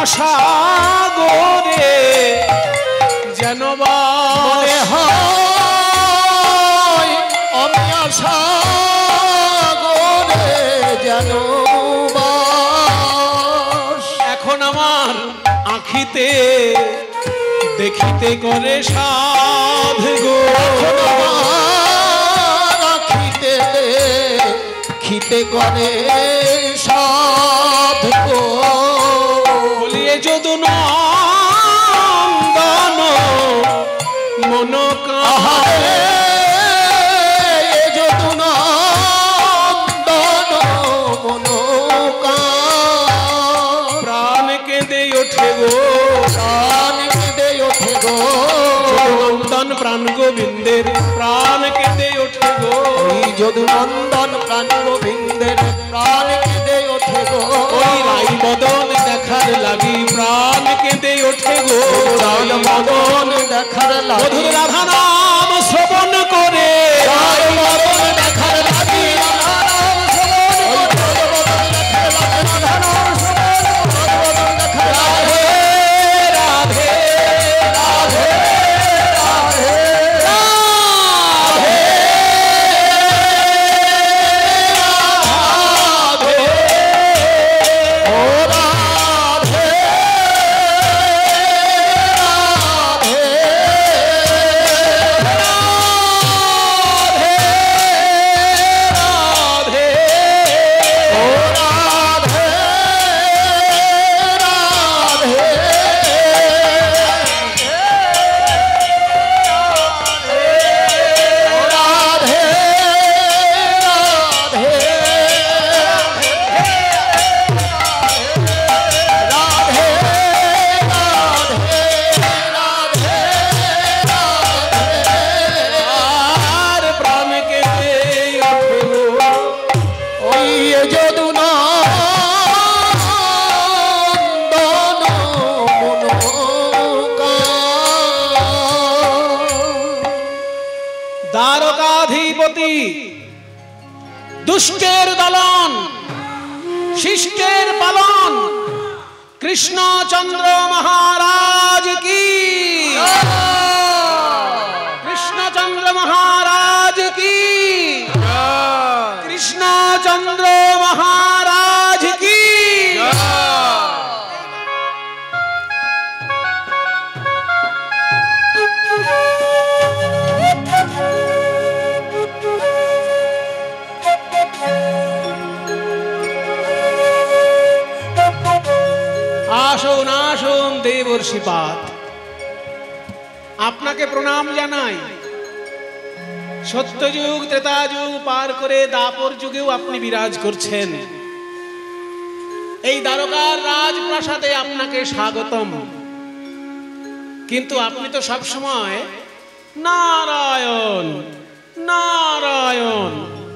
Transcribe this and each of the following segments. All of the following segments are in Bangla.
সাগরে যেন মনে হয় অমিয়া সাগরে যেন এখন আমার আঁখিতে দেখিতে করে সাধ গো আঁখিতে দেখিতে করে সাধ গো বলিয়ে যদু নন্দন মন কাহারে যদু নন্দন মন প্রাণ কেঁদে ওঠে গো প্রাণ কেঁদে ওঠে গো নন্দন প্রাণ গোবিন্দের প্রাণ কেঁদে ওঠে গো যদু নন্দন প্রাণ গোবিন্দের প্রাণ কেঁদে ওঠে গো ওই রাই বদন দেখার লাগি প্রাণ কেঁদে ওঠে গো রাই বদন দেখার লাগি মধুর রাধা নাম শ্রবণ করে রাই বদন দেখার লাগি রাধা নাম শ্রবণ রাধে রাধে রাধে রাধে দ্বারকাধিপতি দুষ্টের দলন শিষ্টের পালন কৃষ্ণচন্দ্র মহারাজ কি কৃষ্ণচন্দ্র মহারাজ কি কৃষ্ণচন্দ্র মহারাজ কি আসুন আসুন দেবর্ষিপাত আপনাকে প্রণাম জানাই সত্যযুগ ত্রেতা যুগ পার করে দাপর যুগেও আপনি বিরাজ করছেন এই দ্বারকার রাজপ্রাসাদে আপনাকে স্বাগতম কিন্তু আপনি তো সব সময় নারায়ণ নারায়ণ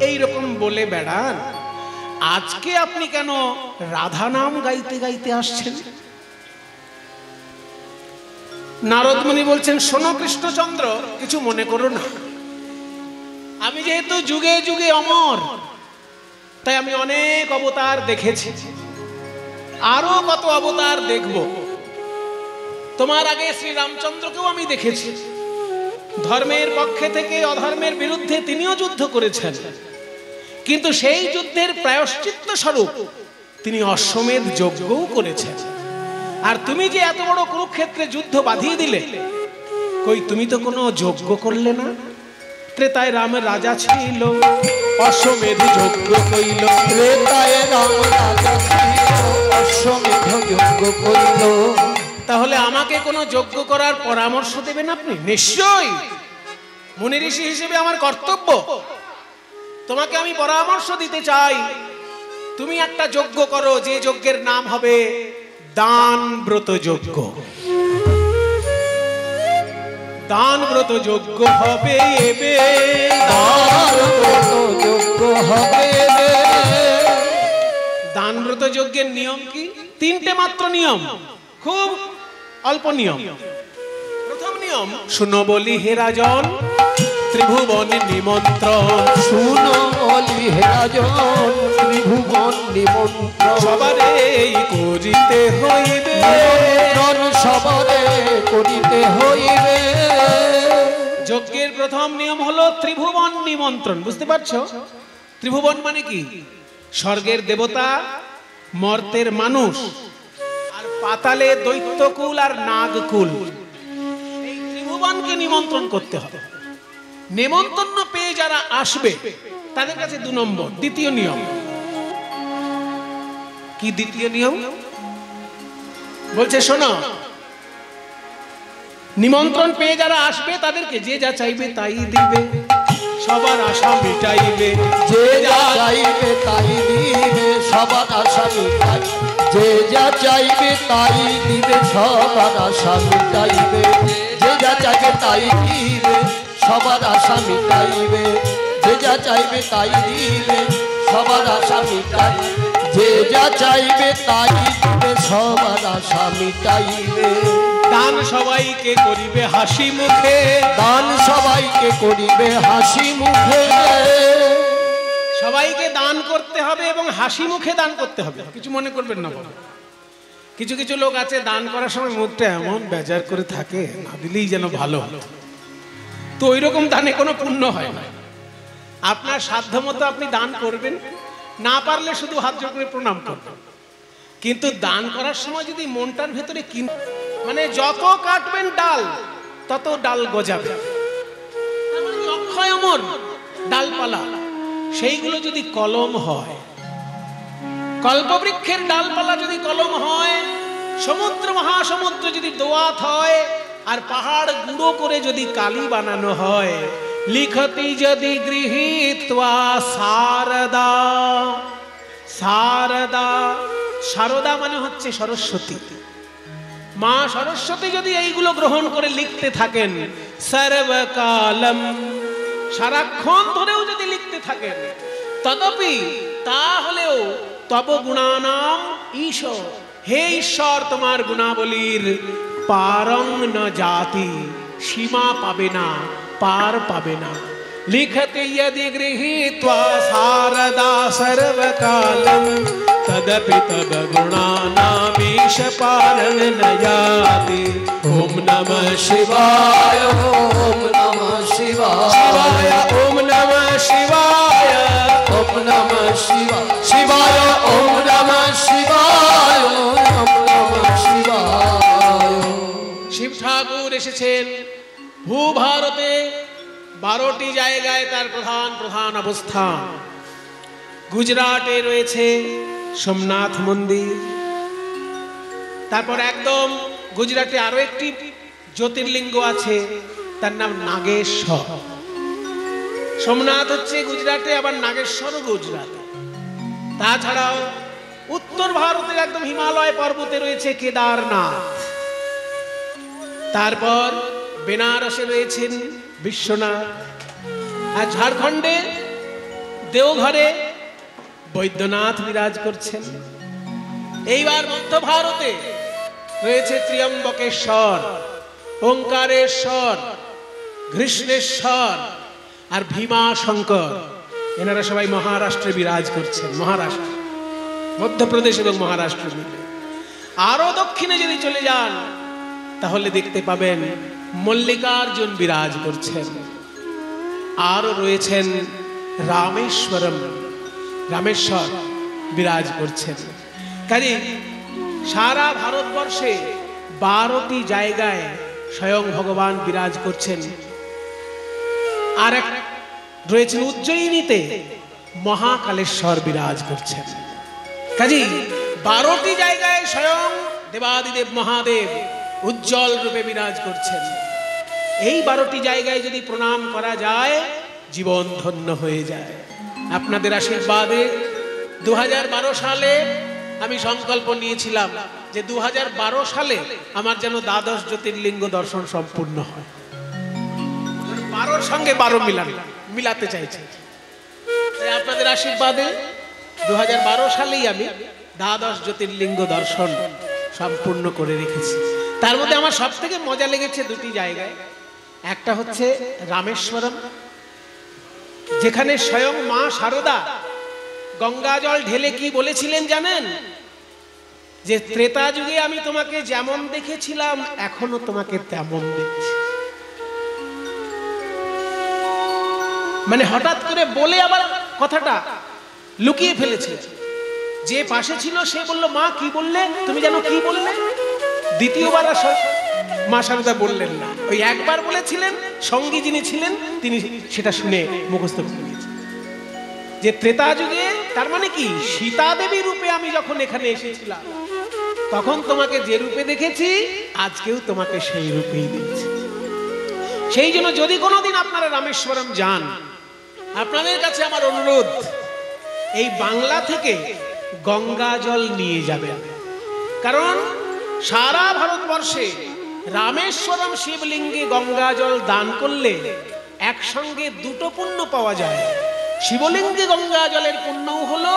এই রকম বলে বেড়ান আজকে আপনি কেন রাধা নাম গাইতে গাইতে আসছেন নারদ মুনি বলছেন শোনো কৃষ্ণচন্দ্র কিছু মনে করো না আমি যেহেতু যুগে যুগে অমর তাই আমি অনেক অবতার দেখেছি আরো কত অবতার দেখব তোমার আগে শ্রী রামচন্দ্রকেও আমি দেখেছি ধর্মের পক্ষে থেকে অধর্মের বিরুদ্ধে তিনিও যুদ্ধ করেছেন কিন্তু সেই যুদ্ধের প্রায়শ্চিত্ত স্বরূপ তিনি অশ্বমেধ যজ্ঞও করেছেন আর তুমি যে এত বড় কুরুক্ষেত্রে যুদ্ধ বাঁধিয়ে দিলে কই তুমি তো কোনো যজ্ঞ করলে না ত্রেতায় রামের রাজা ছিল অশ্বমেধ যজ্ঞ কইল ত্রেতায় রাম রাজা ছিল অশ্বমেধ যজ্ঞ কইল তাহলে আমাকে কোনো যজ্ঞ করার পরামর্শ দেবেন আপনি নিশ্চয়ই মুনি ঋষি হিসেবে আমার কর্তব্য তোমাকে আমি পরামর্শ দিতে চাই তুমি একটা যজ্ঞ করো যে যজ্ঞের নাম হবে দান ব্রত যজ্ঞ দান ব্রত যজ্ঞ হবে এবে দান ব্রত যজ্ঞ হবে দান ব্রত যজ্ঞের নিয়ম কি তিনটে মাত্র নিয়ম খুব অল্প নিয়ম প্রথম নিয়ম শুনো বলি হে রাজন ত্রিভুবন নিমন্ত্রণ শুনো বলি হে রাজন ত্রিভুবন নিমন্ত্রণ সবারে করিতে হইবে, নিমন্ত্রণ সবারে করিতে হইবে। যজ্ঞের প্রথম নিয়ম হলো ত্রিভুবন নিমন্ত্রণ। বুঝতে পারছো? ত্রিভুবন মানে কি? স্বর্গের দেবতা, মর্তের মানুষ, আর পাতালে দৈত্যকুল আর নাগকুল, এই ত্রিভুবনকে নিমন্ত্রণ করতে হবে। নিমন্ত্রণ পেয়ে যারা আসবে তাদের কাছে 2 নম্বর, দ্বিতীয় নিয়ম। কি দ্বিতীয় নিয়ম? বলছে শোনো, নিমন্ত্রণ পেয়ে যারা আসবে তাদেরকে যে যা চাইবে তাই দিবে, সবার আশা মিটাইবে। যে যা চাইবে তাই দিবে, সবার আশা মিটাই। যে যা চাইবে তাই দিবে, সবার আশা মিটাইবে। যে যা চাইবে তাই দিবে, সবার আশা মিটাইবে। যে যা চাইবে তাই দিবে, সবার আশা মিটাইবে। যে যা চাইবে তাই দিবে, সবার আশা মিটাইবে। দান সবাইকে করিবে হাসি মুখে, দান সবাইকে করিবে হাসি মুখে। সবাইকে দান করতে হবে এবং হাসি মুখে দান করতে হবে। কিছু মনে করবেন না বাবা। কিছু কিছু লোক আছে দান করার সময় মুখটা এমন বেজার করে থাকে, না দিলেই যেন ভালো হতো। তো ওই রকম দানে কোনো পুণ্য হয় না। আপনার সাধ্যমতো আপনি দান করবেন, না পারলে শুধু হাত জোড় করে প্রণাম করবেন। কিন্তু দান করার সময় যদি মনটার ভেতরে মানে যত কাটবেন ডাল তত ডাল গজাবে, অক্ষয় অমর ডালপালা, সেইগুলো যদি কলম হয়, কল্পবৃক্ষের ডালপালা যদি কলম হয়, সমুদ্র মহাসমুদ্র যদি দোয়াত হয়, আর পাহাড় গুঁড়ো করে যদি কালি বানানো হয়, লিখতি যদি গৃহীত্বা শারদা। শারদা, শারদা মানে হচ্ছে সরস্বতী মা। সরস্বতী যদি এইগুলো গ্রহণ করে লিখতে থাকেন, সর্বকালম, সারাক্ষণ ধরেও যদি লিখতে থাকেন, তদপি, তাহলেও তব গুণানাম ঈশ, হে ঈশ্বর তোমার গুণাবলীর পারং ন জাতি, সীমা পাবে না, পার পাবে না। লিখতে यदि गृहीत्वा शारदा सर्वकालं, तदपि तद गुणानामीश पारं न याति। ओम नमः शिवाय, ओम नमः शिवाय, शिवाय ओम नमः शिवाय, ओम नमः शिवाय, शिवाय ओम नमः शिवाय, ओम नमः शिवाय। শিব ঠাকুর এসেছেন ভূভারতে 12টি জায়গায় তার প্রধান প্রধান অবস্থান। গুজরাটে রয়েছে সোমনাথ মন্দির, তারপর একদম গুজরাটে আরো একটি জ্যোতির্লিঙ্গ আছে, তার নাম নাগেশ্বর। সোমনাথ হচ্ছে গুজরাটে, আবার নাগেশ্বরও গুজরাটে। তাছাড়াও উত্তর ভারতের একদম হিমালয় পর্বতে রয়েছে কেদারনাথ। তারপর বেনারসে রয়েছেন বিশ্বনাথ, আর ঝাড়খণ্ডে দেওঘরে বৈদ্যনাথ বিরাজ করছেন। এইবার মধ্য ভারতে রয়েছে ত্র্যম্বকেশ্বর, ওঙ্কারেশ্বর, ঘৃষ্ণেশ্বর আর ভীমাশঙ্কর। এনারা সবাই মহারাষ্ট্রে বিরাজ করছেন। মহারাষ্ট্র, মধ্যপ্রদেশ এবং মহারাষ্ট্র মিলে। আরো দক্ষিণে যদি চলে যান তাহলে দেখতে পাবেন মল্লিকার্জুন বিরাজ করছেন। আরো রয়েছেন রামেশ্বরম, রামেশ্বর বিরাজ করছেন। কাজে সারা ভারতবর্ষে 12টি জায়গায় স্বয়ং ভগবান বিরাজ করছেন। আর এক রয়েছেন উজ্জয়িনীতে মহাকালেশ্বর বিরাজ করছেন। কাজে 12টি জায়গায় স্বয়ং দেবাদিদেব মহাদেব উজ্জ্বল রূপে বিরাজ করছেন। এই 12টি জায়গায় যদি প্রণাম করা যায়, জীবন ধন্য হয়ে যায়। আপনাদের আশীর্বাদে 2012 সালে আমি সংকল্প নিয়েছিলাম যে 2012 সালে আমার যেন 12 জ্যোতির্লিঙ্গ দর্শন সম্পূর্ণ হয়। 12 সঙ্গে 12 মিলাতে চাইছি। তাই আপনাদের আশীর্বাদে 2012 সালেই আমি 12 জ্যোতির্লিঙ্গ দর্শন সম্পূর্ণ করে রেখেছি। তার মধ্যে আমার সব থেকে মজা লেগেছে 2টি জায়গায়। একটা হচ্ছে রামেশ্বরম, যেখানে স্বয়ং মা শারদা গঙ্গা জল ঢেলে কি বলেছিলেন জানেন? যে ত্রেতা যুগে আমি তোমাকে যেমন দেখেছিলাম এখনো তোমাকে তেমন দেখছি। মানে হঠাৎ করে বলে আবার কথাটা লুকিয়ে ফেলেছে। যে পাশে ছিল সে বলল, মা কি বললে? তুমি জানো কি বললে? দ্বিতীয়বার মা সারদা বললেন না, ওই একবার বলেছিলেন, সঙ্গী যিনি ছিলেন তিনি সেটা শুনে মুখস্থ করে নিয়েছেন। যে ত্রেতা যুগে, তার মানে কি, সীতা দেবী রূপে আমি যখন এখানে এসেছিলাম তখন তোমাকে যে রূপে দেখেছি আজকেও তোমাকে সেই রূপেই দেখছি। সেই জন্য যদি কোনোদিন আপনারা রামেশ্বরম যান, আপনাদের কাছে আমার অনুরোধ, এই বাংলা থেকে গঙ্গা জল নিয়ে যাবেন। কারণ সারা ভারতবর্ষে রামেশ্বরম শিবলিঙ্গে গঙ্গা জল দান করলে একসঙ্গে দুটো পুণ্য পাওয়া যায়। শিবলিঙ্গে গঙ্গা জলের পুণ্যও হলো,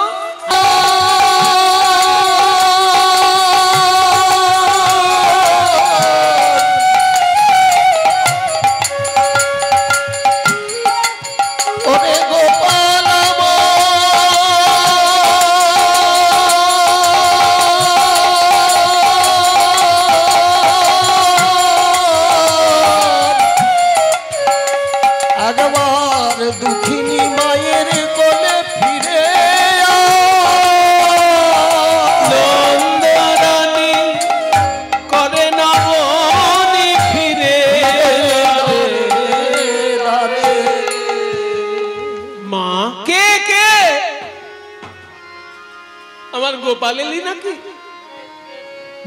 গোপালেলি নাকি?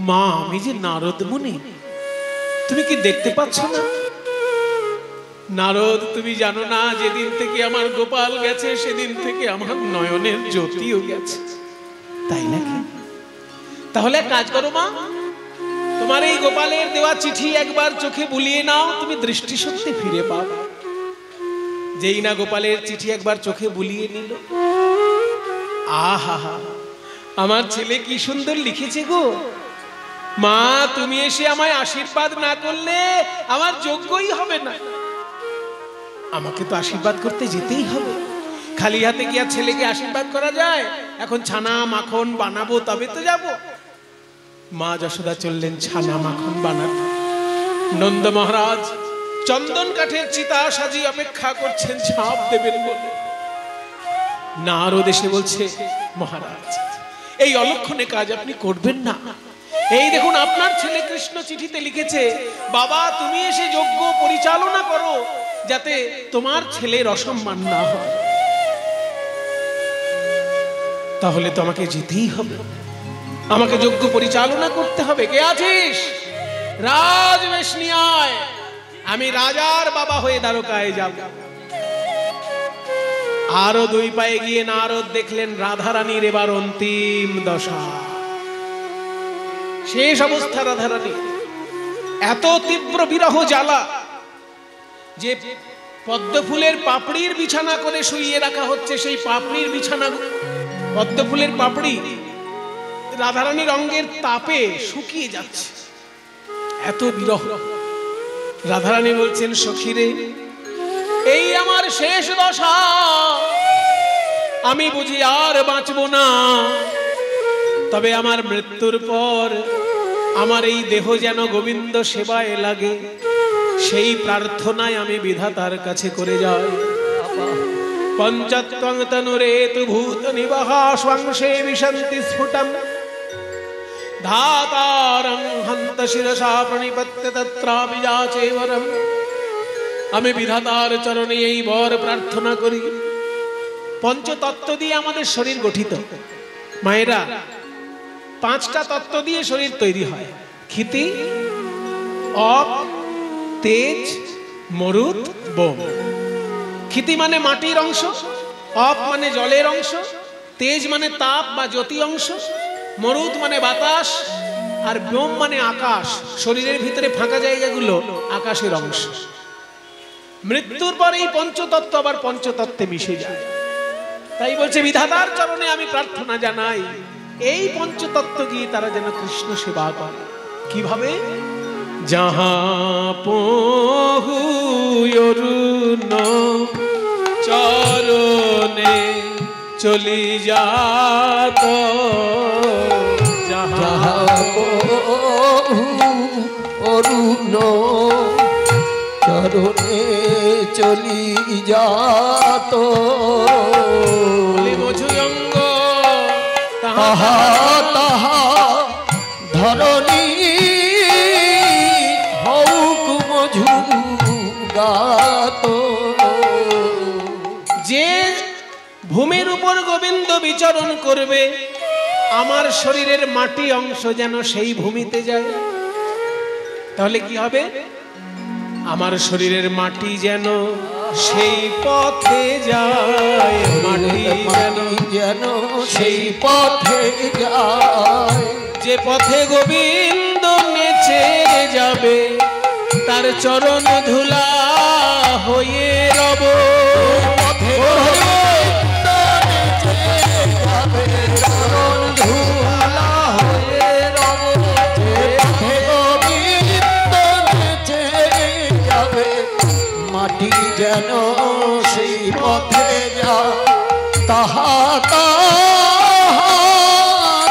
মা, আমি যে নারদ মুনি, তুমি কি দেখতে পাচ্ছ না? নারদ, তুমি জানো না যেদিন থেকে আমার গোপাল গেছে সেদিন থেকে আমার নয়নের জ্যোতিও গেছে, তাই নাকি? তাহলে কাজ করো মা, তোমার এই গোপালের দেওয়া চিঠি একবার চোখে বুলিয়ে নাও, তুমি দৃষ্টিশক্তি ফিরে পাবে। যেই না গোপালের চিঠি একবার চোখে বুলিয়ে নিল, আহা, আমার ছেলে কি সুন্দর লিখেছে গো। মা, তুমি এসে আমায় আশীর্বাদ না করলে আমার যোগ্যই হবে না। আমাকে তো আশীর্বাদ করতে যেতেই হবে, খালি হাতে কি আর ছেলেকে আশীর্বাদ করা যায়? এখন ছানা মাখন বানাবো তবে তো যাব। মা যশোদা চললেন ছানা মাখন বানাতে। নন্দ মহারাজ চন্দন কাঠের চিতা সাজিয়ে অপেক্ষা করছেন ছাপ দেবেন বলে। নারদ এসে বলছে, মহারাজ এই অলক্ষণে কাজ আপনি করবেন না। এই দেখুন আপনার ছেলে কৃষ্ণ চিঠিতে লিখেছে, বাবা তুমি এসে যজ্ঞ পরিচালনা করো যাতে তোমার ছেলের অসম্মান না হয়। তাহলে তো আমাকে যেতেই হবে, আমাকে যজ্ঞ পরিচালনা করতে হবে। কে আছিস? রাজবেশ নিয়ে আয়, আমি রাজার বাবা হয়ে দ্বারকায় যাব। আরো দুই পায়ে গিয়ে নারদ দেখলেন রাধারানীর এবার অন্তিম দশা, শেষ অবস্থা রাধারানী। এত তীব্র বিরহ জ্বালা যে পদ্মফুলের পাপড়ির বিছানা করে শুইয়ে রাখা হচ্ছে, সেই পাপড়ির বিছানা, পদ্মফুলের পাপড়ি রাধারানীর অঙ্গের তাপে শুকিয়ে যাচ্ছে, এত বিরহ। রাধারানী বলছেন, সখীরে এই আমার শেষ দশা, আমি বুঝি আর বাঁচব না। তবে আমার মৃত্যুর পর আমার এই দেহ যেন গোবিন্দ সেবায় লাগে, সেই প্রার্থনায় আমি বিধাতার কাছে করে যাই। পঞ্চত্বং তনুরেতু ভূত নিবাহাস্বংশে বিশন্তি স্ফুটম ধাতারং হন্ত শিরসা প্রণিপত্য তত্রাপি যাচে বরম। আমি বিধাতার চরণে এই বর প্রার্থনা করি। পঞ্চতত্ত্ব দিয়ে আমাদের শরীর গঠিত। মায়েরা, 5টা তত্ত্ব দিয়ে শরীর তৈরি হয়। ক্ষিতি, অপ, তেজ, মরুত, বোম। ক্ষিতি মানে মাটির অংশ, অপ মানে জলের অংশ, তেজ মানে তাপ বা জ্যোতি অংশ, মরুত মানে বাতাস, আর ব্যোম মানে আকাশ। শরীরের ভিতরে ফাঁকা জায়গাগুলো আকাশের অংশ। মৃত্যুর পর এই পঞ্চতত্ত্ব আবার পঞ্চতত্ত্বে মিশে যায়। তাই বলছে বিধাতার চরণে আমি প্রার্থনা জানাই এই পঞ্চতত্ত্ব গিয়ে তারা যেন কৃষ্ণ সেবা করে। কিভাবে? যাহা পহু অরুণ চরণে চলি যাত যাহা অরুণ চরণে চলি যাত মধুরঙ্গ তাহা তাহা ধরণী হৌক মধু গাত। যে ভূমির উপর গোবিন্দ বিচরণ করবে আমার শরীরের মাটি অংশ যেন সেই ভূমিতে যায়, তাহলে কি হবে? আমার শরীরের মাটি যেন সেই পথে যায়, মাটি যেন সেই পথে যায়। যে পথে গোবিন্দ নেচে যাবে তার চরণ ধুলা হয়ে রব। মাটি যেন সেই পথে যা তাহা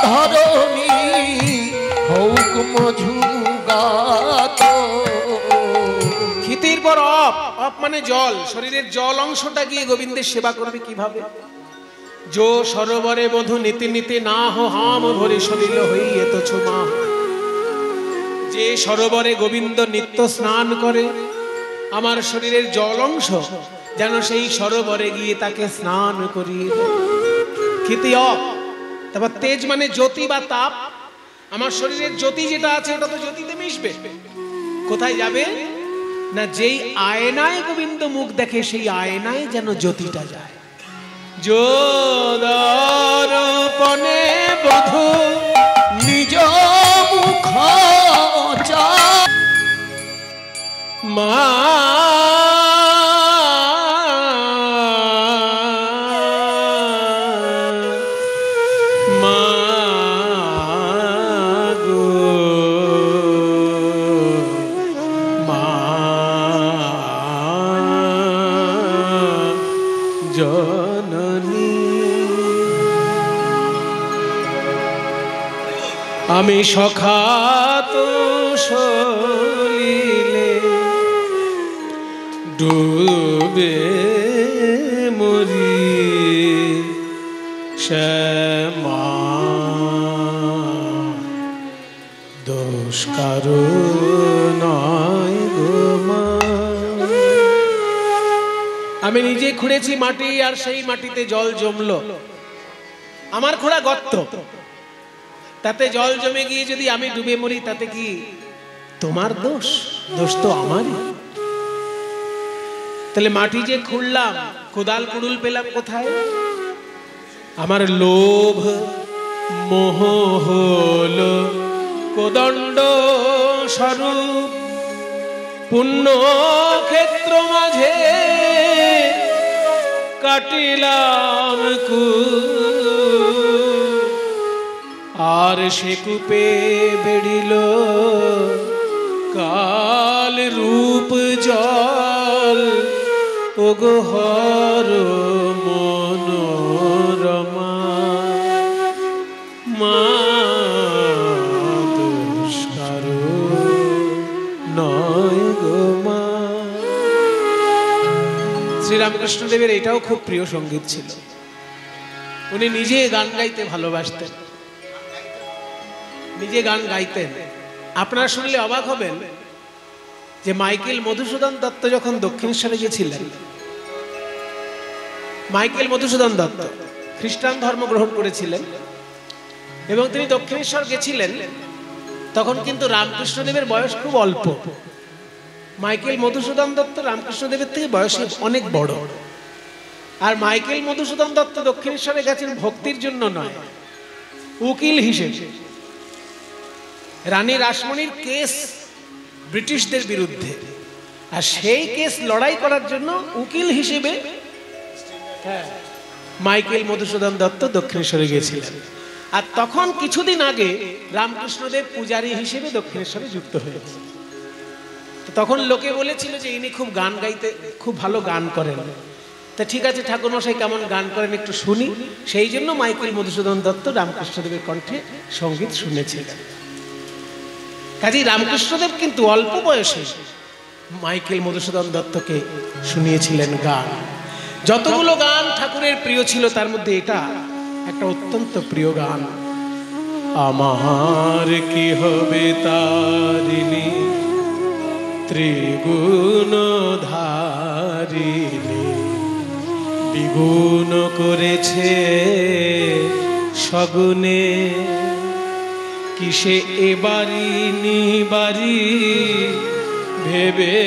ধরণী হৌক মধু গাত। ক্ষিতির পর অপ, অপ মানে জল, শরীরের জল অংশটা গিয়ে গোবিন্দের সেবা করবে কিভাবে? जो सरोवरे बधु नीति नीति ना हो हाम भरे सलिल हইয়ে তো ছুমা। যে সরোবরে গোবিন্দ নিত্য স্নান করে আমার শরীরের জল অংশ যেন সেই সরোবরে গিয়ে তাকে স্নান করিয়ে দেয়। ক্ষিতি অপ, তারপর তেজ মানে জ্যোতি বা তাপ। আমার শরীরের জ্যোতি যেটা আছে ওটা তো জ্যোতিতে মিশবে, কোথায় যাবে না যেই আয়নায় গোবিন্দ মুখ দেখে সেই আয়নায় যেন জ্যোতিটা যায়। যোদর্পণে বধূ নিজ মুখ মা আমি সখাত সলিলে ডুবে মরি শ্যামা দোষ কারো নয় গো মা। আমি নিজে খুঁড়েছি মাটি আর সেই মাটিতে জল জমলো, আমার খোঁড়া গর্ত, তাতে জল জমে গিয়ে যদি আমি ডুবে মরি তাতে কি তোমার দোষ? দোষ তো আমারই। তাহলে মাটি যে খুঁড়লাম, কোদাল কুড়ুল পেলাম কোথায়? আমার লোভ মোহ হলো কোদণ্ড স্বরূপ, পুণ্য ক্ষেত্র মাঝে কাটিলাম আর সে কূপে বেড়িল কাল রূপ জল ওগো হর মনোরমা মা দোষ কারো নয় গো মা। শ্রীরামকৃষ্ণ দেবের এটাও খুব প্রিয় সঙ্গীত ছিল, উনি নিজে গান গাইতে ভালোবাসতেন, নিজে গান গাইতেন। আপনারা শুনলে অবাক হবেন যে মাইকেল মধুসূদন দত্ত যখন দক্ষিণেশ্বরে গেছিলেন, মাইকেল মধুসূদন দত্ত খ্রিস্টান ধর্ম গ্রহণ করেছিলেন এবং তিনি দক্ষিণেশ্বর গেছিলেন, তখন কিন্তু রামকৃষ্ণদেবের বয়স খুব অল্প। মাইকেল মধুসূদন দত্ত রামকৃষ্ণদেবের থেকে বয়সে অনেক বড়। আর মাইকেল মধুসূদন দত্ত দক্ষিণেশ্বরে গেছেন ভক্তির জন্য নয়, উকিল হিসেবে। রানী রাসমণির কেস ব্রিটিশদের বিরুদ্ধে, আর সেই কেস লড়াই করার জন্য উকিল হিসেবে মাইকেল মধুসূদন দত্ত দক্ষিণেশ্বরে গিয়েছিলেন। আর তখন কিছুদিন আগে রামকৃষ্ণদেব পূজারী হিসেবে দক্ষিণেশ্বরে যুক্ত হয়েছে। তখন লোকে বলেছিল যে ইনি খুব গান গাইতে, খুব ভালো গান করেন। তা ঠিক আছে ঠাকুরমশাই কেমন গান করেন একটু শুনি। সেই জন্য মাইকেল মধুসূদন দত্ত রামকৃষ্ণদেবের কণ্ঠে সঙ্গীত শুনেছিলেন। কাজী রামকৃষ্ণদেব কিন্তু অল্প বয়সে মাইকেল মধুসূদন দত্তকে শুনিয়েছিলেন গান। যতগুলো গান ঠাকুরের প্রিয় ছিল তার মধ্যে এটা একটা অত্যন্ত প্রিয় গান। আমার কি হবে তারিণী ত্রিগুণ ধারিণী, দ্বিগুণ করেছে সগুণে, কিসে এবারি নিবারি ভেবে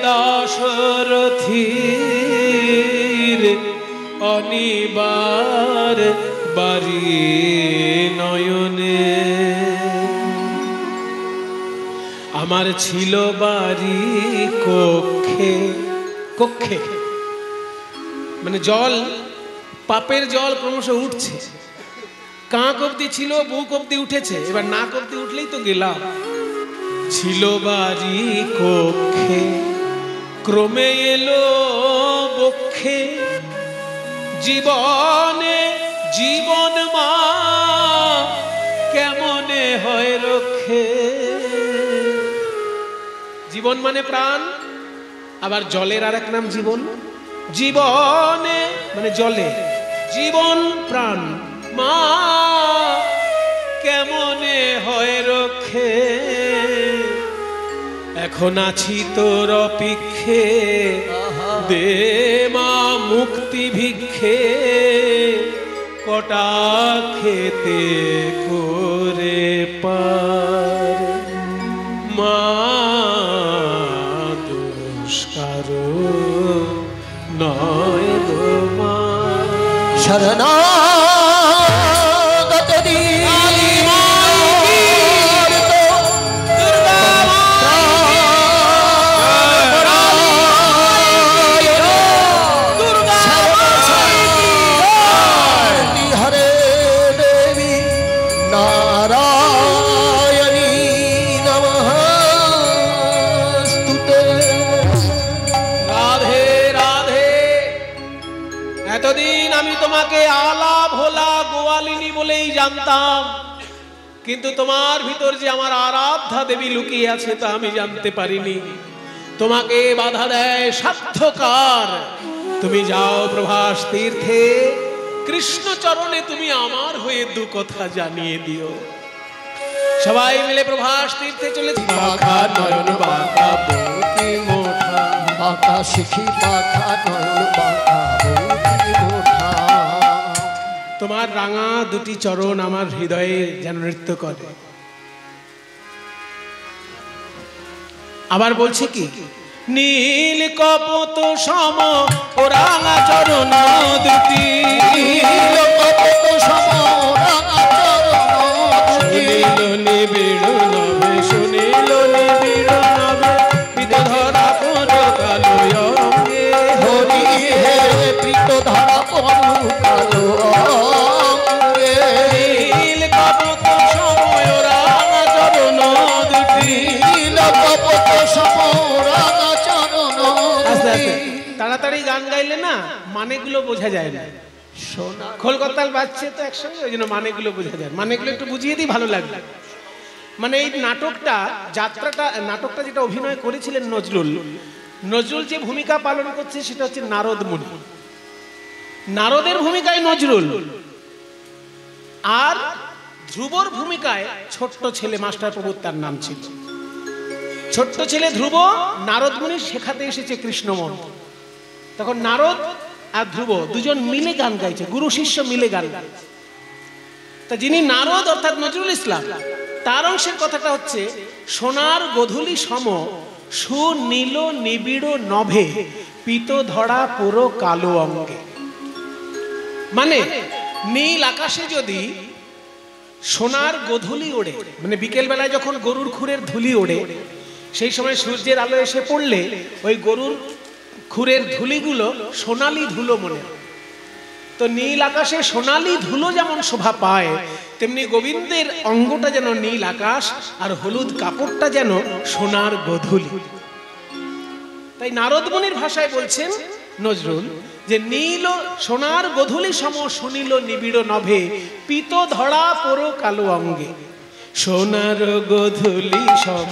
দাশরথীর অনিবার বাড়ি নয়নে। আমার ছিল বাড়ি কক্ষে, কক্ষে মানে জল, পাপের জল ক্রমশ উঠছে। কাক অব্দি ছিল, বুক অব্দি উঠেছে, এবার নাক অব্দি উঠলেই তো গেলাম। ছিল বাড়ি কক্ষে ক্রমে এলো বক্ষে, জীবনে জীবন মা কেমনে হয় রক্ষে। জীবন মানে প্রাণ, আবার জলের আর এক নাম জীবন। জীবনে মানে জলে, জীবন প্রাণ মা কেমনে হয় রক্ষে। এখন আছি তোর অপেক্ষে, দে মা মুক্তি ভিক্ষে, কটা খেতে করে পার মা দুষ্কার নয় গো মা। শরণাগত তোমাকে আলা ভোলা গোয়ালিনী বলেই জানতাম, কিন্তু তোমার ভিতর যে আমার আরাধ্যা দেবী লুকিয়ে আছে তা আমি জানতে পারিনি। তোমাকে বাধা দেয় স্বার্থকার। তুমি যাও প্রভাস তীর্থে, কৃষ্ণ চরণে তুমি আমার হয়ে দু কথা জানিয়ে দিও। সবাই মিলে প্রভাস তীর্থে চলেছি। বাঁকা নয়ন বাঁকা বৌতি মোঠা, বাঁকা শিখি বাঁকা নয়ন বাঁকা বৌতি মোঠা। তোমার রাঙা দুটি চরণ আমার হৃদয়ে যেন নৃত্য করে। আবার বলছে কি, নীল কপত সম ও রাঙা চরণ দুটি, নীল কপত সম রাঙা চরণ শুনিল নিবিড় নভে, শুনিল নিবিড় নভে, পিত ধরা পর কালো অঙ্গে। হরি হে প্রীত ধরা পর কালো অঙ্গে। নীল কপত সম ও রাঙা চরণ দুটি, নীল কপত সম রাঙা চরণ দুটি। তাড়াতাড়ি গান গাইলে না মানেগুলো বোঝা যায় না। খোলকতাল বাজছে তো একসঙ্গে, ওই জন্য মানেগুলো বোঝা যায়। মানেগুলো একটু বুঝিয়ে দিই, ভালো লাগবে। মানে এই নাটকটা, যাত্রাটা, নাটকটা যেটা অভিনয় করেছিলেন নজরুল, নজরুল যে ভূমিকা পালন করছে সেটা হচ্ছে নারদ মুনি। নারদের ভূমিকায় নজরুল, আর ধ্রুবর ভূমিকায় ছোট্ট ছেলে মাস্টার প্রভু তার নাম ছিল। ছোট্ট ছেলে ধ্রুব নারদ মুনি শেখাতে এসেছে কৃষ্ণ মন্ত্র। তখন নারদ আর ধ্রুব দুজন মিলে গান গাইছে, গুরু শিষ্য মিলে গান গাইছে। তা যিনি নারদ অর্থাৎ নজরুল ইসলাম, তার অংশের কথাটা হচ্ছে, সোনার গধূলি সম সুনীল নিবিড় নভে, পিত ধরা পুরো কালো অঙ্গে। মানে নীল আকাশে যদি সোনার গোধূলি ওড়ে, মানে বিকেল বেলায় যখন গরুর খুরের ধুলি ওড়ে, সেই সময় সূর্যের আলো এসে পড়লে ওই গরুর খুরের ধুলিগুলো সোনালি ধুলো মনে হয়। তো নীল আকাশে সোনালি ধুলো যেমন শোভা পায়, তেমনি গোবিন্দের অঙ্গটা যেন নীল আকাশ, আর হলুদ কাপড়টা যেন সোনার গোধূলি। তাই নারদ মুনির ভাষায় বলছেন, নজরুল যে নীল সোনার গধূলি সম শুনিল নিবিড় নভে পিত ধরা পরো কালো অঙ্গে। সোনার গধূলি সম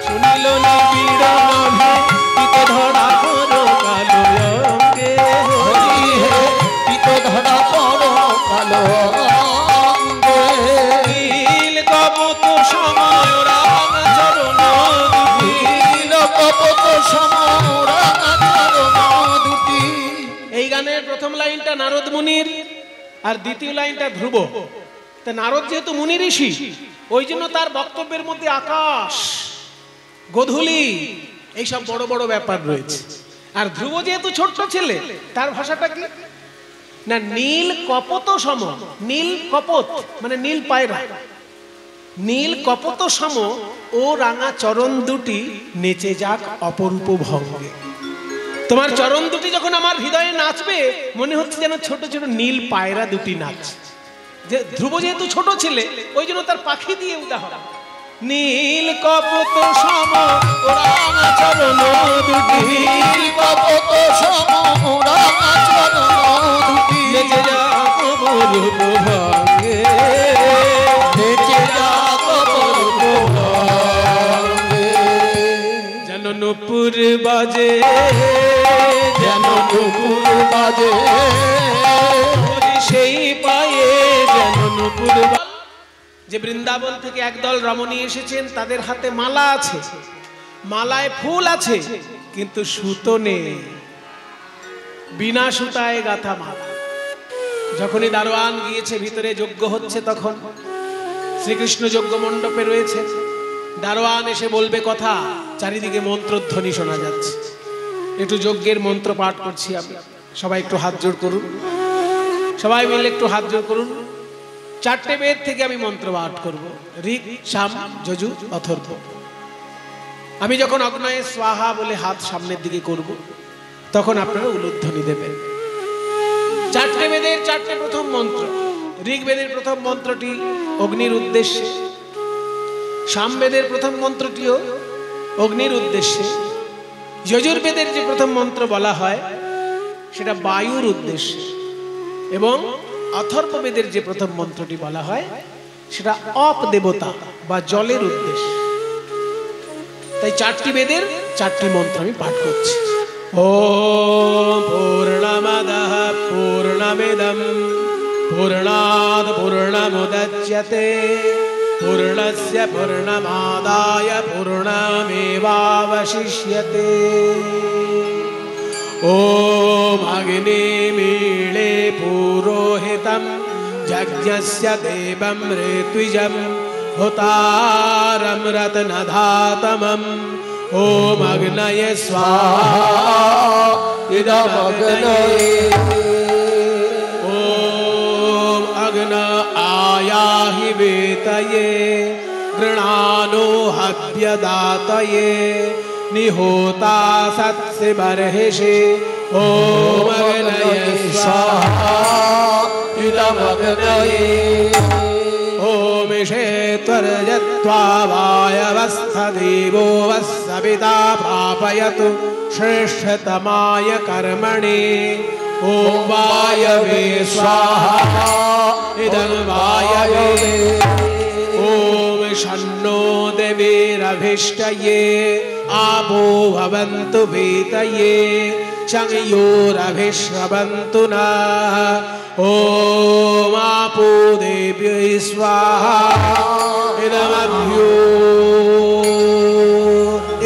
শুনিল নিবিড় নভে পিত ধরা পরো কালো অঙ্গে। পিত ধরা পরো কালো অঙ্গে। নীল কপোত সম রাঙা চরণ দুটি। নীল কপোত সম রাঙা চরণ দুটি। এই গানের প্রথম লাইনটা নারদ মুনির আর দ্বিতীয় লাইনটা ধ্রুব। তা নারদ যেহেতু মুনি ঋষি, ওই জন্য তার বক্তব্যের মধ্যে আকাশ, গোধূলি এইসব বড় বড় ব্যাপার রয়েছে। আর ধ্রুব যেহেতু ছোট্ট ছেলে, তার ভাষাটা কি না নীল কপোত সম। নীল কপোত মানে নীল পায়রা। নীল কপোত সম ও রাঙা চরণ দুটি নেচে যাক অপরূপ ভঙ্গে। তোমার চরণ দুটি যখন আমার হৃদয়ে নাচবে, মনে হচ্ছে যেন ছোট ছোট নীল পায়রা দুটি নাচ। যে ধ্রুব যেহেতু ছোট ছেলে, ওই জন্য তার পাখি দিয়ে উদাহরণ। নীল কপোত সম রাঙা চরণ দুটি। নীল কপোত সম রাঙা চরণ দুটি। নেচে যাক অপরূপ ভঙ্গে। নেচে যাক অপরূপ ভঙ্গে। যেন নূপুর বাজে, যেন নূপুর বাজে। সেই পায়ে যেন নূপুর। যে বৃন্দাবন থেকে একদল রমণী এসেছেন, তাদের হাতে মালা আছে, মালায় ফুল আছে, কিন্তু সুতো নেই, বিনা সুতায় গাঁথা মালা। যখনই দারোয়ান গিয়েছে ভিতরে যজ্ঞ হচ্ছে, তখন শ্রীকৃষ্ণ যজ্ঞ মণ্ডপে রয়েছে। দারোয়ান এসে বলবে কথা, চারিদিকে মন্ত্রধ্বনি শোনা যাচ্ছে। একটু যজ্ঞের মন্ত্র পাঠ করছি আমি, সবাই একটু হাত জোড় করুন, সবাই মিলে একটু হাত জোড় করুন। 4টে বেদ থেকে আমি মন্ত্র পাঠ করব, ঋক, সাম, যজুর, অথর্ব। আমি যখন অগ্নয়ে স্বাহা বলে হাত সামনের দিকে করব, তখন আপনারা উলুধ্বনি দেবেন। 4টে বেদের 4টে প্রথম মন্ত্র। ঋগ্বেদের প্রথম মন্ত্রটি অগ্নির উদ্দেশ্যে, সামবেদের প্রথম মন্ত্রটিও অগ্নির উদ্দেশ্যে, যজুর্বেদের যে প্রথম মন্ত্র বলা হয় সেটা বায়ুর উদ্দেশ্যে, এবং অথর্ববেদের যে প্রথম মন্ত্রটি বলা হয় সেটা অপ দেবতা বা জলের উদ্দেশ্যে। তাই 4টি বেদের 4টি মন্ত্র আমি পাঠ করছি। ওম পূর্ণমদঃ পূর্ণমিদং পূর্ণাৎ পূর্ণমুদচ্যতে পূর্ণস্য পূর্ণমাদায় পূর্ণমেবাবশিষ্যতে। ওম অগ্নিमीळे পুরোহিতং যজ্ঞস্য দেবং ऋत्विजं हुतारं रत्नधातमं। ओम अग्नये स्वाहा इदमग्नये। ओम अग्न आयाहि वेतये गृणानो हव्यदातये निहोता सत्सि बर्हिषि। ओम अग्नये स्वाहा इदमग्नये। ओम ईशेत्वर्यत्वा वायवस्थदेवो वस्सविता प्रापयतु श्रेष्ठतमाय कर्मणि। ओम वायवे स्वाहा इदं वायवे। ओम शन्नो देवीरभिष्टये आपो भवन्तु वीतये शंयोरभिश्रवन्तु नः। ओम आपो देव्यै स्वाहा इदमभ्यो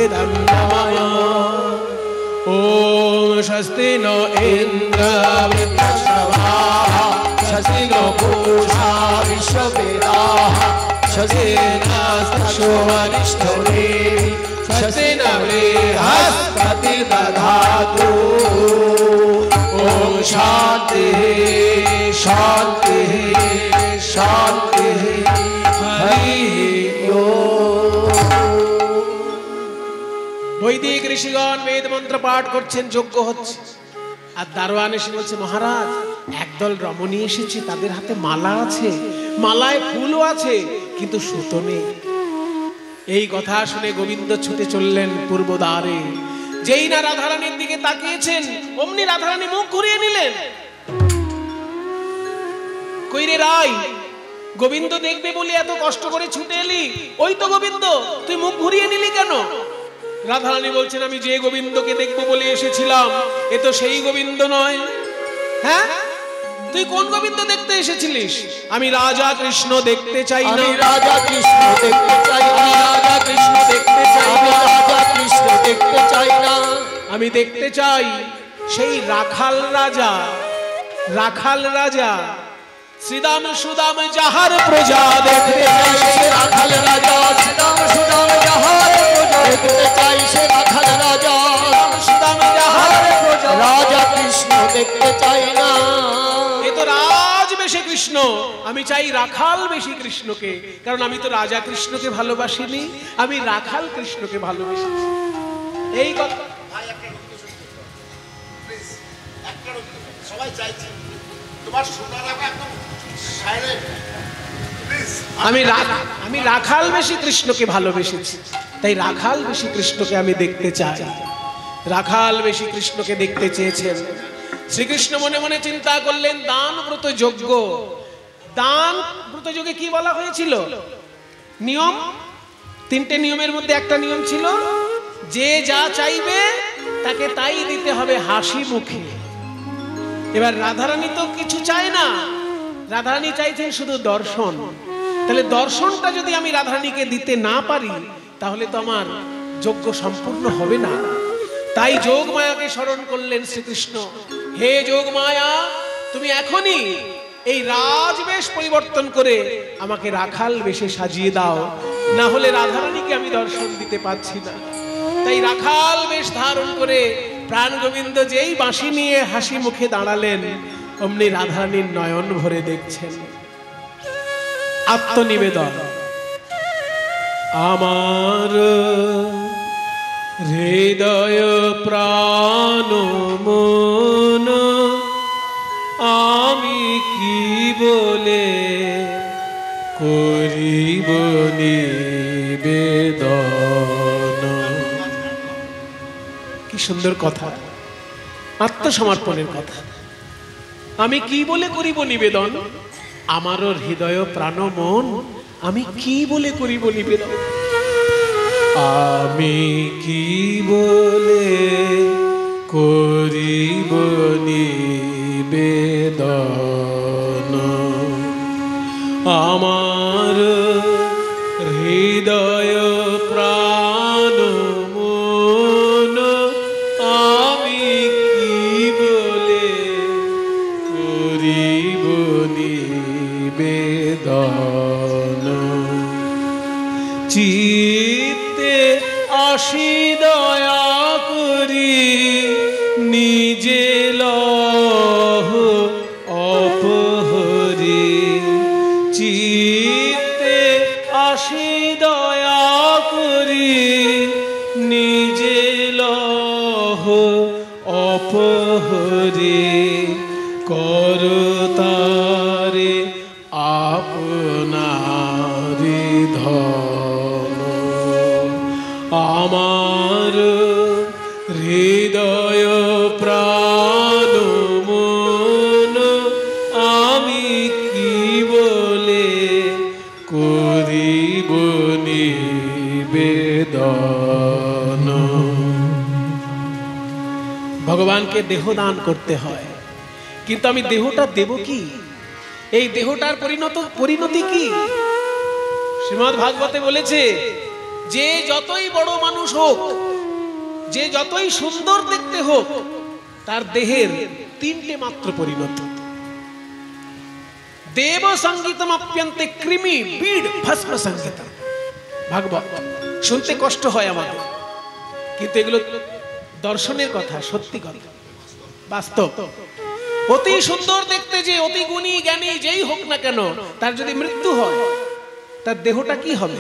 इदं नमः। ओम स्वस्ति नो इन्द्र वृद्धश्रवाः शशि नो पूषा विश्ववेदाः शशि नस्तक्षो वरिष्ठो देवी शशि न बृहस्पति दधातु। ओम शांति शांति शांति। हरि ओम। বৈদিক ঋষিগণ বেদ মন্ত্র পাঠ করছেন, যজ্ঞ হচ্ছে। আর দারোয়ান এসে বলছে, মহারাজ একদল রমণী এসেছে, তাদের হাতে মালা আছে, মালায় ফুলও আছে, কিন্তু সুতো নেই। এই কথা শুনে গোবিন্দ ছুটে চললেন পূর্ব দ্বারে। যেই না রাধারানীর দিকে তাকিয়েছেন অমনি রাধারানী মুখ ঘুরিয়ে নিলেন। কইরে রাই, গোবিন্দ দেখবে বলে এত কষ্ট করে ছুটে এলি, ওই তো গোবিন্দ, তুই মুখ ঘুরিয়ে নিলি কেন? রাধারানী বলছেন, আমি যে গোবিন্দকে দেখবো বলে এসেছিলাম এ তো সেই গোবিন্দ নয়। হ্যাঁ, তুই কোন গোবিন্দ দেখতে এসেছিলিস? আমি রাজা কৃষ্ণ দেখতে চাই না, রাজা কৃষ্ণ দেখতে চাই না, রাজা কৃষ্ণ দেখতে চাই না, রাজা কৃষ্ণ দেখতে চাই না। আমি দেখতে চাই সেই রাখাল রাজা, রাখাল রাজা শ্রীদাম সুদাম যাহার প্রজা দেখতে চাই, সে রাখাল রাজা শ্রীরাম সুদাম যাহার প্রজা দেখতে চাই, সে রাখাল রাজা সুদাম যাহার প্রজা। রাজা কৃষ্ণ দেখতে চাই না। এ তো রাজ বেশে কৃষ্ণ, আমি চাই রাখাল বেশি কৃষ্ণকে, কারণ আমি তো রাজা কৃষ্ণকে ভালোবাসিনি, আমি রাখাল কৃষ্ণকে ভালোবেসেছি। এই কথা সবাই চাইছে তোমার শোনার আগে একদম সাইলেন্ট প্লিজ। আমি রাখাল বেশি কৃষ্ণকে ভালোবেসেছি, তাই রাখাল বেশি কৃষ্ণকে আমি দেখতে চাই। রাখাল বেশি কৃষ্ণকে দেখতে চেয়েছেন। শ্রীকৃষ্ণ মনে মনে চিন্তা করলেন, দান ব্রত যজ্ঞ, দান ব্রত যজ্ঞে কি বলা হয়েছিল? নিয়ম, তিনটে নিয়মের মধ্যে একটা নিয়ম ছিল, যে যা চাইবে তাকে তাই দিতে হবে হাসি মুখে। এবার রাধারানী তো কিছু চায় না, রাধারানী চাইছেন শুধু দর্শন। তাহলে দর্শনটা যদি আমি রাধারানীকে দিতে না পারি তাহলে তো আমার যজ্ঞ সম্পূর্ণ হবে না। তাই যোগ মায়াকে স্মরণ করলেন শ্রীকৃষ্ণ। হে যোগ মায়া, তুমি এখনই এই রাজবেশ পরিবর্তন করে আমাকে রাখাল বেশে সাজিয়ে দাও, না হলে রাধারানীকে আমি দর্শন দিতে পারছি না। তাই রাখাল বেশ ধারণ করে প্রাণ গোবিন্দ যেই বাঁশি নিয়ে হাসি মুখে দাঁড়ালেন, অমনি রাধারানীর নয়ন ভরে দেখছেন। আত্মনিবেদন। আমার হৃদয় প্রাণ মন আমি কি বলে করিব নিবেদন। কি সুন্দর কথা, আত্মসমর্পণের কথা। আমি কি বলে করিব নিবেদন, আমারও হৃদয় প্রাণ মন আমি কি বলে করিব নিবেদন। আমি কি বলে করিব নিবেদন, আমার হৃদয় প্রাণ মন আমি কি বলে করিব নিবেদন। চিত্তে আসি দয়া করি নিজে লহ অপহরি, চিত্তে আসি দয়া করি নিজে লহ অপহরি, করতারে আপনারি ধন। আমার হৃদয় প্রাণ মন আমি কি বলে করিব নিবেদন। ভগবানকে দেহ দান করতে হয়, কিন্তু আমি দেহটা দেব কি? এই দেহটার পরিণতি কি? শ্রীমদ্ ভাগবতে বলেছে, যে যতই বড় মানুষ হোক, যে যতই সুন্দর দেখতে হোক, তার দেহের তিনটে মাত্র পরিণতি। দেব সঙ্গীতম অপ্যন্তে কৃমি বীড় ভস্ম সঙ্গীতম। ভাগবত শুনতে কষ্ট হয় আমাদের, কিন্তু এগুলো দর্শনের কথা, সত্যি কথা, বাস্তব। অতি সুন্দর দেখতে যে অতি গুণী জ্ঞানী যেই হোক না কেন, তার যদি মৃত্যু হয় তার দেহটা কি হবে?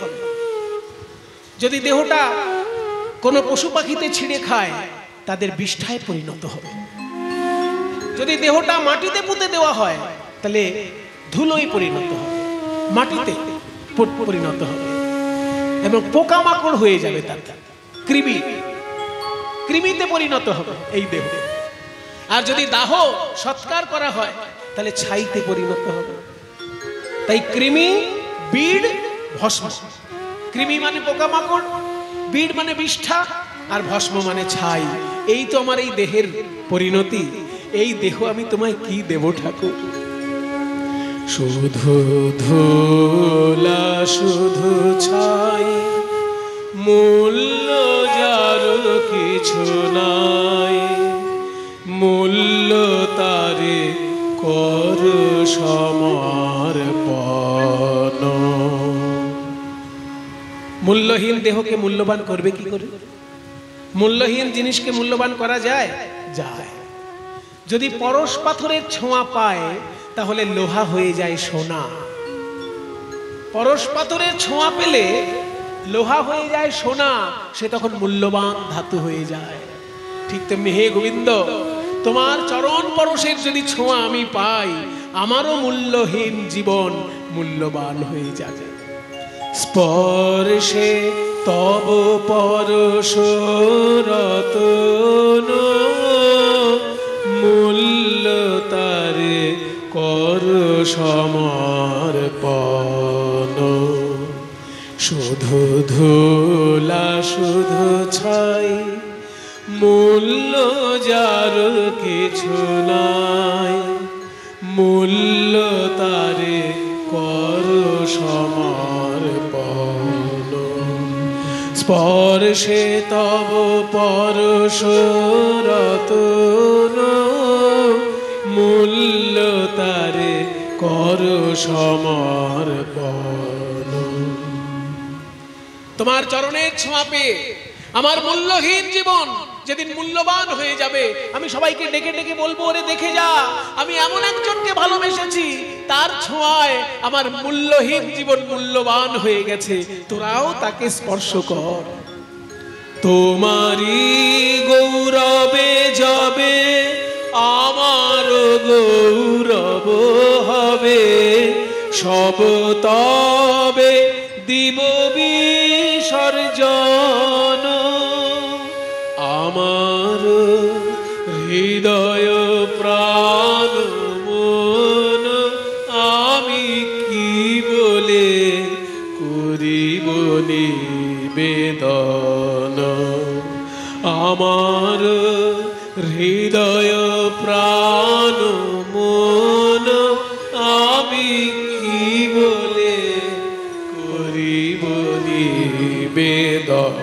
যদি দেহটা কোনো পশু পাখিতে ছিঁড়ে খায় তাদের বিষ্ঠায় পরিণত হবে। যদি দেহটা মাটিতে পুঁতে দেওয়া হয় তাহলে ধুলোয় পরিণত হবে, মাটিতে পরিণত হবে এবং পোকামাকড় হয়ে যাবে। তার কৃমি কৃমিতে পরিণত হবে এই দেহ। আর যদি দাহ সৎকার করা হয় তাহলে ছাইতে পরিণত হবে। তাই কৃমি, বীড়, ভস্ম। কৃমি মানে পোকামাকড়, বীড় মানে বিষ্ঠা, আর ভস্ম মানে ছাই। এই তো আমার এই দেহের পরিণতি। এই দেহ আমি তোমায় কি দেব ঠাকুর? শুধু ধুলা শুধু ছাই, মূল্য যার কিছু নাই, মূল্য তারে কর সমর্পণ। মূল্যহীন দেহকে মূল্যবান করবে কি করে? মূল্যহীন জিনিসকে মূল্যবান করা যায়? যায়। যদি পরশ পাথরের ছোঁয়া পায় তাহলে লোহা হয়ে যায় সোনা। পরশ পাথরের ছোঁয়া পেলে লোহা হয়ে যায় সোনা, সে তখন মূল্যবান ধাতু হয়ে যায়। ঠিক তেমনি হে গোবিন্দ, তোমার চরণ পরশের যদি ছোঁয়া আমি পাই, আমারও মূল্যহীন জীবন মূল্যবান হয়ে যাবে। স্পর্শে তব পরশ রতন, মূল্য তারে কর সমর্পণ। শুধু ধুলা শুধু ছাই, মূল্য যার কিছু নাই, মূল্য তারে কর সমর্পণ। স্পর্শে তব পরশ রতন, মূল্য তারে কর সমর্পণ। তোমার চরণের ছোঁয়া পেয়ে আমার মূল্যহীন জীবন যেদিন মূল্যবান হয়ে যাবে, আমি সবাইকে ডেকে ডেকে বলবো, ওরে দেখে যা, আমি এমন একজনকে ভালোবেসেছি, তার ছোঁয়ায় আমার মূল্যহীন জীবন মূল্যবান হয়ে গেছে, তোরাও তাকে স্পর্শ কর। তোমারই গৌরবে যাবে আমার গৌরব হবে, সব তবে দিব বিসর্জন। আমার হৃদয় প্রাণ মন আমি কি বলে করিব নিবেদন। আমার হৃদয় প্রাণ মন আমি কি বলে করিব নিবেদন।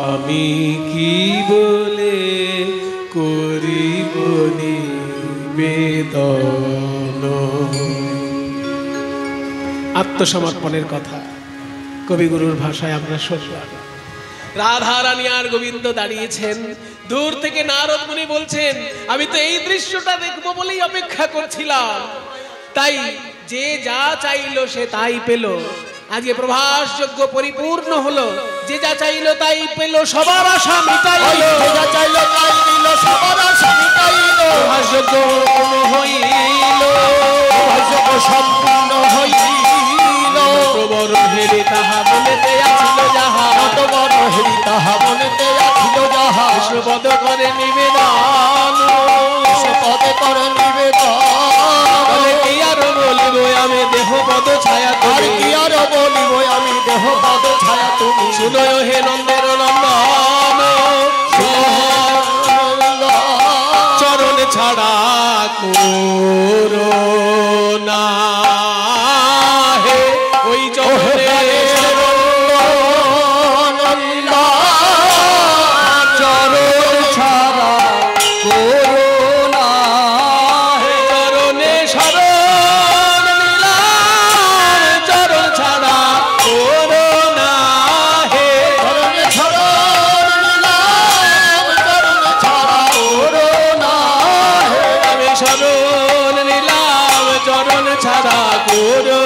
আমি কি বলে করিব নিবেদন। আত্মসমর্পণের কথা কবিগুরুর ভাষায় আমরা শুনলাম। রাধা রানী আর গোবিন্দ দাঁড়িয়েছেন, দূর থেকে নারদ মুনি বলছেন, আমি তো এই দৃশ্যটা দেখবো বলেই অপেক্ষা করছিলাম। তাই যে যা চাইলো সে তাই পেল। আজকে প্রভাস যজ্ঞ পরিপূর্ণ হলো, যে যা চাইলো তাই পেল, সবার আশা মিটাইলো। যে যা চাইলো তাই দিল, সবার আশা মিটাইলো। প্রভাস যজ্ঞ পূর্ণ হইল, প্রভাস যজ্ঞ সম্পূর্ণ হইল। কত বড় হেরে তাহা বলেতে আছিল যাহা, কত বড় হেরি তাহা মনেতে আছিল যাহা, বিষ্ণুপদ করে নিবেদন, পদে করে নিবেদন। বলে কি আর বলিব আমি দেহ পদ ছায়া আর তুমি, কি আর বলিব আমি দেহ পদ ছায়া তুমি। শুনয় হে নন্দের নন্দন, চরণ ছাড়া করোনা হে ওই চরণে চরণ ছাড়া করোনা হে চরণে শরণ নিলাম, চরণ ছাড়া করোনা হে চরণে শরণ নিলাম, চরণ ছাড়া করোনা আমি শরণ নিলাম, চরণ ছাড়া করোনা।